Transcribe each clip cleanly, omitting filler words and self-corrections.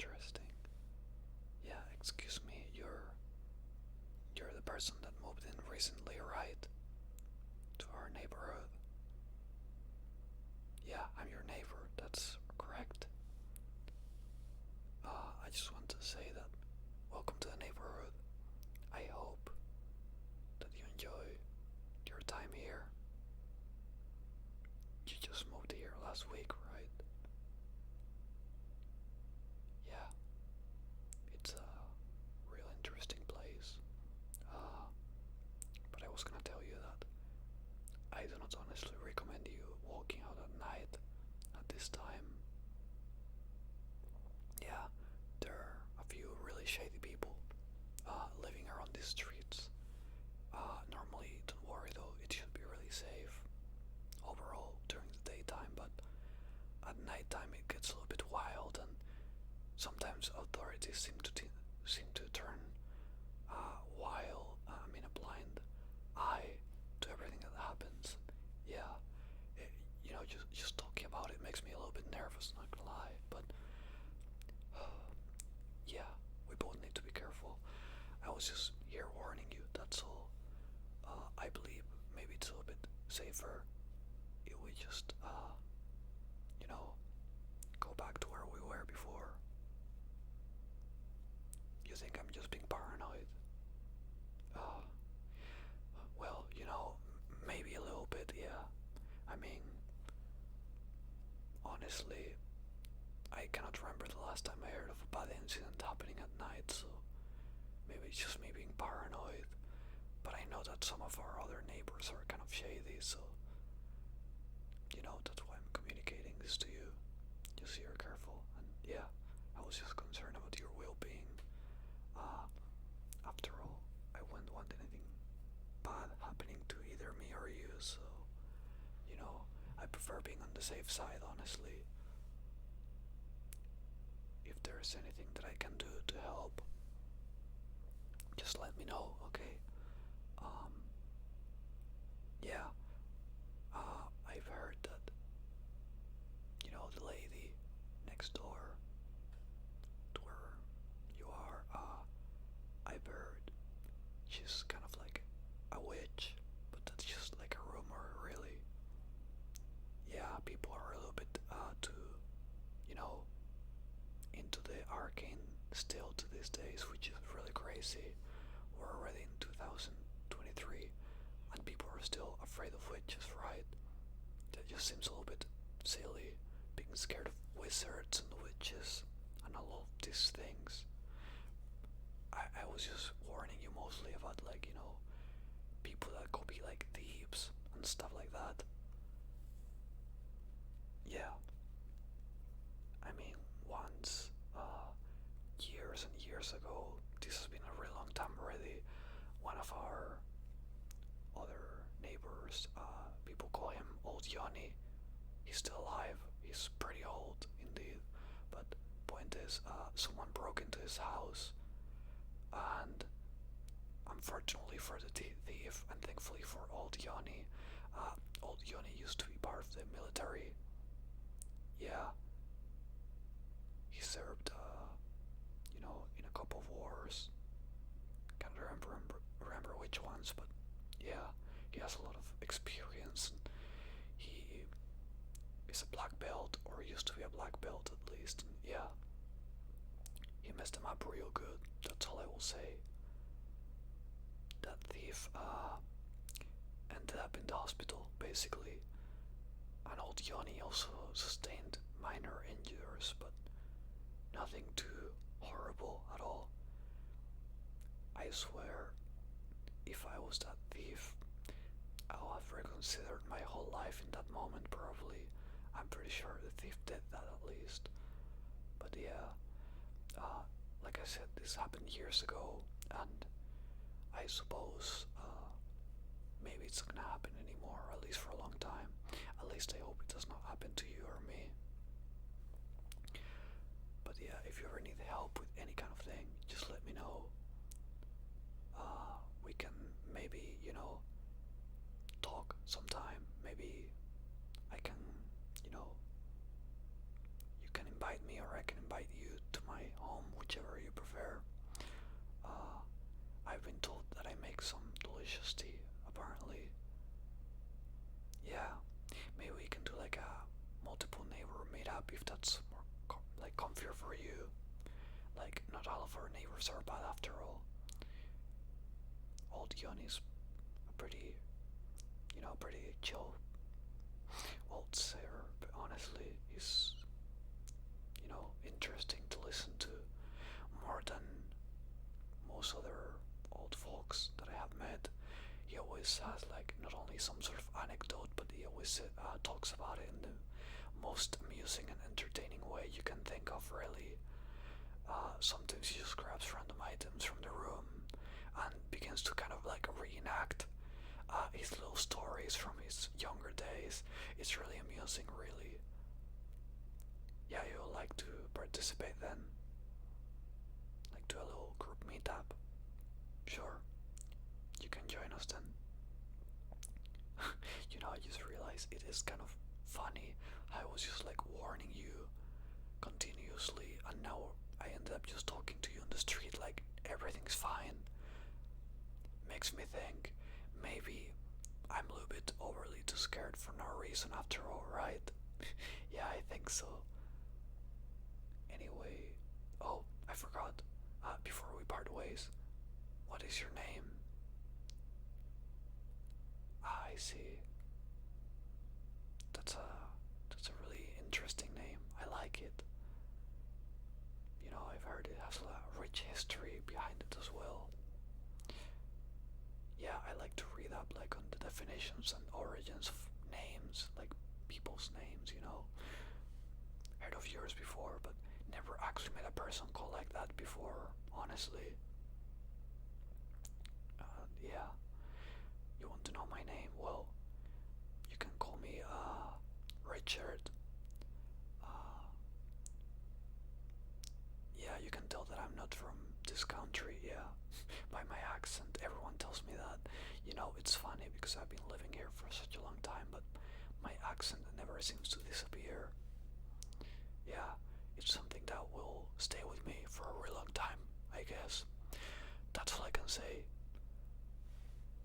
interesting. Yeah, excuse me, you're the person that moved in recently, right? To our neighborhood. Yeah, I'm your neighbor, that's correct. I just want to say that welcome to the neighborhood. I hope that you enjoy your time here. You just moved here last week, right? Yeah, it's a real interesting place. Uh, but I was gonna tell you that I do not honestly recommend you walking out at night at this time. Yeah, there are a few really shady people living around these streets. Normally, don't worry though, it should be really safe overall during the daytime, but at nighttime it gets a little bit wild, and sometimes authorities seem to turn a blind eye to everything that happens. Yeah, just talking about it makes me a little bit nervous, not gonna lie, but yeah, we both need to be careful. I was just here warning you, that's all. I believe maybe it's a little bit safer if we just, you know, go back to where we were before. You think I'm just being paranoid? Uh, well, maybe a little bit, yeah. I mean, honestly, I cannot remember the last time I heard of a bad incident happening at night, so maybe it's just me being paranoid. But I know that some of our other neighbors are kind of shady, so that's why I'm communicating this to you. Just so you're careful. And yeah, I was just concerned about your well-being. Uh, After all, I wouldn't want anything bad happening to either me or you, so I prefer being on the safe side, honestly. If there's anything that I can do to help, just let me know, okay? Um, yeah, I've heard that, the lady next door to where you are, I've heard she's kind of like a witch, but that's just like a rumor, really. Yeah, people are a little bit, too, you know, into the arcane still to these days, which is really crazy. We're already in 2023, and people are still afraid of witches, right? That just seems a little bit silly, being scared of wizards and witches and all of these things. I was just warning you mostly about, like, people that could be like thieves and stuff like that. Yeah, I mean, once, years and years ago, this has been a really long time already, one of our other neighbors, people call him Old Johnny. He's still alive. He's pretty old indeed. But point is, someone broke into his house, and unfortunately for the thief, and thankfully for Old Johnny, Old Johnny used to be part of the military. Yeah, he served, in a couple of wars. Can't remember which ones, but yeah, he has a lot of experience. And he is a black belt, or used to be a black belt at least. And yeah, he messed him up real good. That's all I will say. That thief ended up in the hospital, basically. And old Johnny also sustained minor injuries, but nothing too horrible at all. I swear, if I was that thief, I'll have reconsidered my whole life in that moment, probably. I'm pretty sure the thief did that at least. But yeah, like I said, this happened years ago, and I suppose maybe it's not gonna happen anymore, at least for a long time. At least I hope it does not happen to you or me. But yeah, if you ever need help with any kind of thing, just let me know. We can maybe, talk sometime. Maybe I can, you can invite me, or I can invite you to my delicious tea, apparently. Yeah, maybe we can do like a multiple neighbor meetup if that's more like comfier for you. Like, not all of our neighbors are bad after all. Old Yoni's a pretty, pretty chill old sailor, but honestly, he's, interesting to listen to more than most other old folks that I have met. He always has like not only some sort of anecdote, but he always talks about it in the most amusing and entertaining way you can think of, really. Sometimes he just grabs random items from the room and begins to kind of like reenact his little stories from his younger days. It's really amusing, really. Yeah, you'll like to participate then? Like do a little group meetup? Sure, you can join us then. I just realized it is kind of funny. I was just like warning you continuously, and now I ended up just talking to you on the street like everything's fine. Makes me think maybe I'm a little bit overly too scared for no reason after all, right? Yeah, I think so. Anyway, oh, I forgot. Before we part ways, what is your name? I see. That's a really interesting name. I like it. I've heard it has a rich history behind it as well. Yeah, I like to read up like on the definitions and origins of names, like people's names. Heard of yours before, but never actually met a person called like that before, honestly. Yeah, you want to know my name? Well, you can call me Richard. Uh, yeah, you can tell that I'm not from this country, yeah. By my accent, everyone tells me that. It's funny because I've been living here for such a long time, but my accent never seems to disappear. Yeah, it's something that will stay with me for a really long time, I guess. That's all I can say.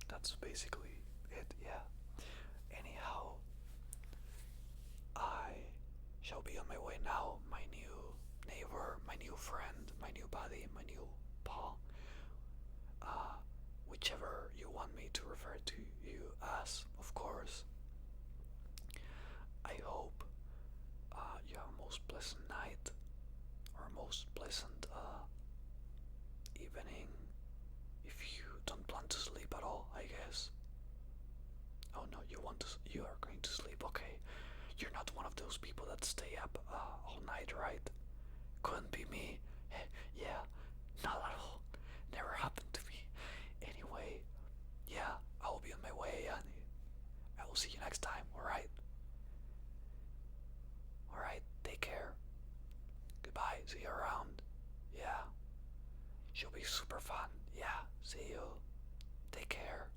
That's basically it, yeah. Anyhow, I shall be on my way now. My new neighbor, my new friend, my new buddy, my new pal. Whichever you want me to refer to you as, of course. I hope you have a most pleasant night or most pleasant evening if you don't plan to sleep at all, I guess. Oh no, you are going to sleep, okay. You're not one of those people that stay up all night, right? Couldn't be me. Yeah, not at all. Never happened to me. Anyway, yeah, I will be on my way and I will see you next time, alright? Alright, take care. Goodbye, see you around. Yeah, she'll be super fun. Yeah, see you. Take care.